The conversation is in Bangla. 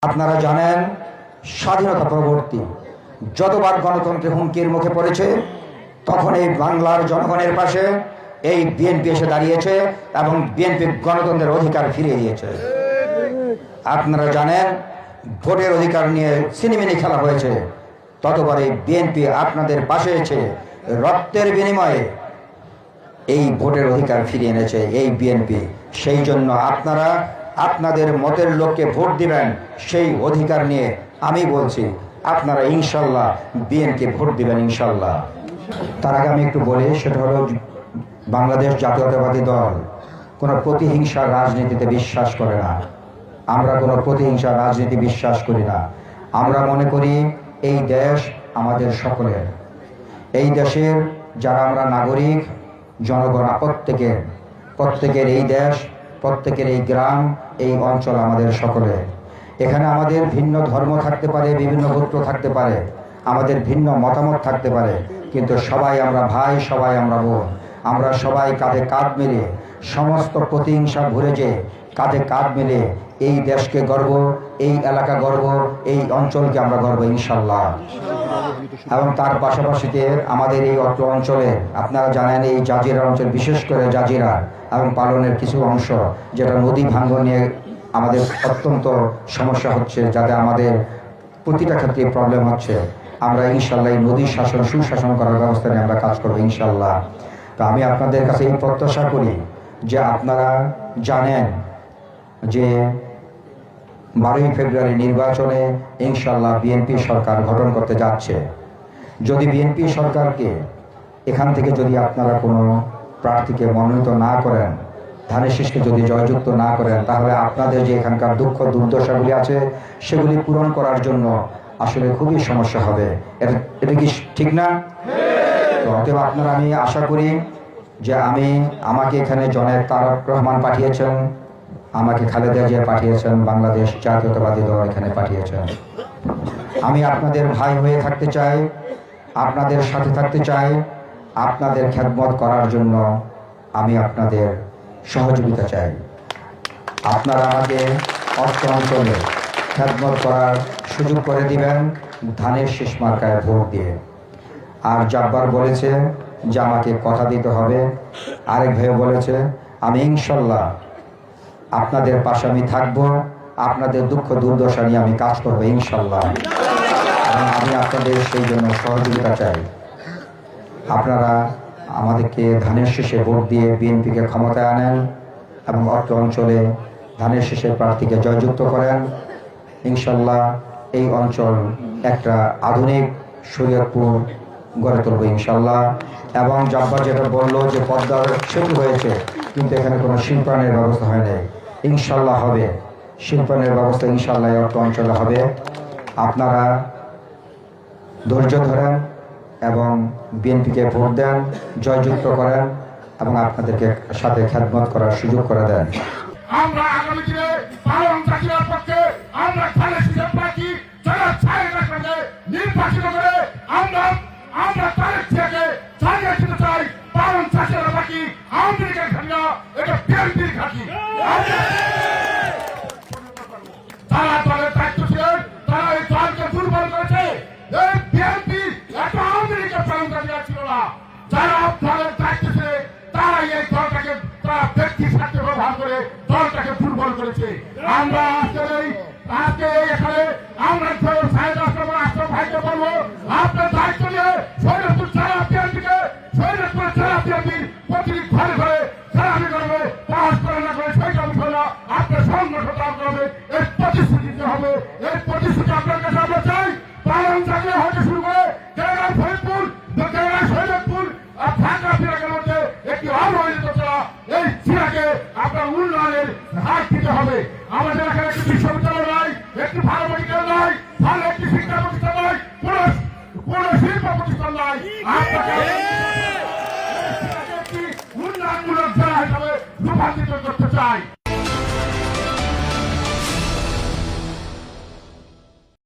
আপনারা জানেন স্বাধীনতা পরবর্তী যতবার গণতন্ত্রের হুমকির মুখে পড়েছে তখন এই বাংলার জনগণের পাশে এই বিএনপি এসে দাঁড়িয়েছে এবং বিএনপি গণতন্ত্রের অধিকার ফিরিয়ে দিয়েছে। আপনারা জানেন ভোটের অধিকার নিয়ে সিনেমিনি খেলা হয়েছে, ততবার এই বিএনপি আপনাদের পাশে এসে রক্তের বিনিময়ে এই ভোটের অধিকার ফিরিয়ে এনেছে এই বিএনপি। সেই জন্য আপনারা আপনাদের মতের লোককে ভোট দিবেন, সেই অধিকার নিয়ে আমি বলছি আপনারা ইনশাল্লাহ বিএনপি ভোট দিবেন ইনশাল্লাহ। তার আগে আমি একটু বলি, সেটা হলো বাংলাদেশ জাতীয়তাবাদী দল কোনো প্রতিহিংসার রাজনীতিতে বিশ্বাস করে না। আমরা কোনো প্রতিহিংসার রাজনীতি বিশ্বাস করি না। আমরা মনে করি এই দেশ আমাদের সকলের, এই দেশের যারা আমরা নাগরিক জনগণ প্রত্যেকের এই দেশ, প্রত্যেকের এই গ্রাম, এই অঞ্চল আমাদের সকলের। এখানে আমাদের ভিন্ন ধর্ম থাকতে পারে, বিভিন্ন গোত্র থাকতে পারে, আমাদের ভিন্ন মতামত থাকতে পারে, কিন্তু সবাই আমরা ভাই, সবাই আমরা বোন। আমরা সবাই কাঁধে কাঁধ মিলে সমস্ত প্রতিহিংসা ভুলে যে কাঁধে কাঁধ মিলে এই দেশকে গর্ব, এই এলাকা গর্ব, এই অঞ্চলকে আমরা গর্ব ইনশাল্লাহ। এবং তার পাশাপাশিতে আমাদের এই অত্র অঞ্চলে আপনারা জানেন এই জাজিরা অঞ্চল, বিশেষ করে জাজিরা এবং পালনের কিছু অংশ যেটা নদী ভাঙ্গন নিয়ে আমাদের অত্যন্ত সমস্যা হচ্ছে, যাতে আমাদের প্রতিটা ক্ষেত্রে প্রবলেম হচ্ছে। আমরা ইনশাল্লাহ এই নদী শাসন সুশাসন করার ব্যবস্থা নিয়ে আমরা কাজ করবো ইনশাল্লাহ। তো আমি আপনাদের কাছে এই প্রত্যাশা করি যে আপনারা জানেন যে 12ই ফেব্রুয়ারি নির্বাচনে ইনশাল্লাহ বিএনপি সরকার গঠন করতে যাচ্ছে। যদি বিএনপি সরকারকে এখান থেকে যদি আপনারা কোনো প্রার্থীকে মনোনীত না করেন, ধানের শীষকে যদি জয়যুক্ত না করেন, তাহলে আপনাদের যে এখানকার দুঃখ দুর্দশাগুলি আছে সেগুলি পূরণ করার জন্য আসলে খুবই সমস্যা হবে। এটা কি ঠিক না? তো অতএব আপনারা, আমি আশা করি যে আমাকে এখানে জনায়েত তারেক রহমান পাঠিয়েছেন, আমাকে খালেদা জিয়া পাঠিয়েছেন, বাংলাদেশ জাতীয়তাবাদী দল এখানে পাঠিয়েছেন। আমি আপনাদের ভাই হয়ে থাকতে চাই, আপনাদের সাথে থাকতে চাই, আপনাদের খেদমত করার জন্য আমি আপনাদের সহযোগিতা চাই। আপনারা আমাকে অর্থ অঞ্চলে খেদমত করার সুযোগ করে দিবেন ধানের শীষ মার্কায় ভোট দিয়ে। আর জাব্বার বলেছে যে আমাকে কথা দিতে হবে, আরেক ভাইও বলেছে আমি ইনশাল্লাহ আপনাদের পাশে আমি থাকবো, আপনাদের দুঃখ দুর্দশা নিয়ে আমি কাজ করবো ইনশাল্লাহ। এবং আমি আপনাদের সেই জন্য সহযোগিতা চাই। আপনারা আমাদেরকে ধানের শীষে ভোট দিয়ে বিএনপিকে ক্ষমতায় আনেন এবং অত্র অঞ্চলে ধানের শীষের প্রার্থীকে জয়যুক্ত করেন। ইনশাল্লাহ এই অঞ্চল একটা আধুনিক শরীয়তপুর গড়ে তুলব ইনশাল্লাহ। এবং জাব্বার যেটা বললো যে পদ্মার সেতু হয়েছে, কিন্তু এখানে কোনো শিল্পায়নের ব্যবস্থা হয় নাই, ইনশাল্লাহ হবে শিল্পায়নের ব্যবস্থা ইনশাল্লাহ অত্র অঞ্চলে হবে। আপনারা ধৈর্য ধরেন এবং বিএনপিকে ভোট দেন, জয়যুক্ত করেন এবং আপনাদেরকে সাথে খেদমত করার সুযোগ করে দেন। আমরা আগামী দিনে পালন চাকরির পক্ষে আমরা ধানের শীষের প্রার্থী যারা ছায়ের সঙ্গে নির্বাচিত করে আমরা তাদের থেকে ছাড়িয়ে দিতে চাই। পালন চাকরির বাকি আমেরিকার ঘাটি না, এটা বিএনপির ঘাটি। তারা দলের দায়িত্ব ছিলেন, তারা এই দলকে দুর্বল করেছে। এই বিএনপি এত আমেরিকার পালন চাকরি ছিল না। যারা দলের দায়িত্ব ছিলেন তারাই এই দলটাকে, তারা ব্যক্তি স্বার্থ ব্যবহার করে দলটাকে দুর্বল করেছে। আমরা আজকে এখানে আমরা আশ্রম ভাইকে বলবো, আপনার দায়িত্ব নিয়ে শরীরপুর জেলা বিএনপিকে, শরীরপুর জেলা বিএনপির প্রতিটি ঘরে ঘরে খেলাধি করবে, পাস করে না করে সেইটা বিষয় না, আপনার সংগঠন করবে। এর প্রতিশ্রুতি দিতে হবে, এর প্রতিশ্রুতি আপনার কাছে আমরা চাই। পালন চাকরি হতে শুরু করে কেরাল ফরিদপুর, কেরাল শরীরপুর আর ঢাকা বিভাগের মধ্যে একটি অবহেলিত জেলা, এই জেলাকে আপনার উন্নয়নের হাত দিতে হবে। আমাদের এখানে একটি বিশ্ববিদ্যালয় নাই, একটি ভালো মেডিকেল নাই, ভালো একটি শিক্ষা প্রতিষ্ঠান নাই, কোন শিল্প প্রতিষ্ঠান নাই। আপনাকে একটি উন্নয়নমূলক জেলা হিসাবে রূপান্তরিত করতে চাই।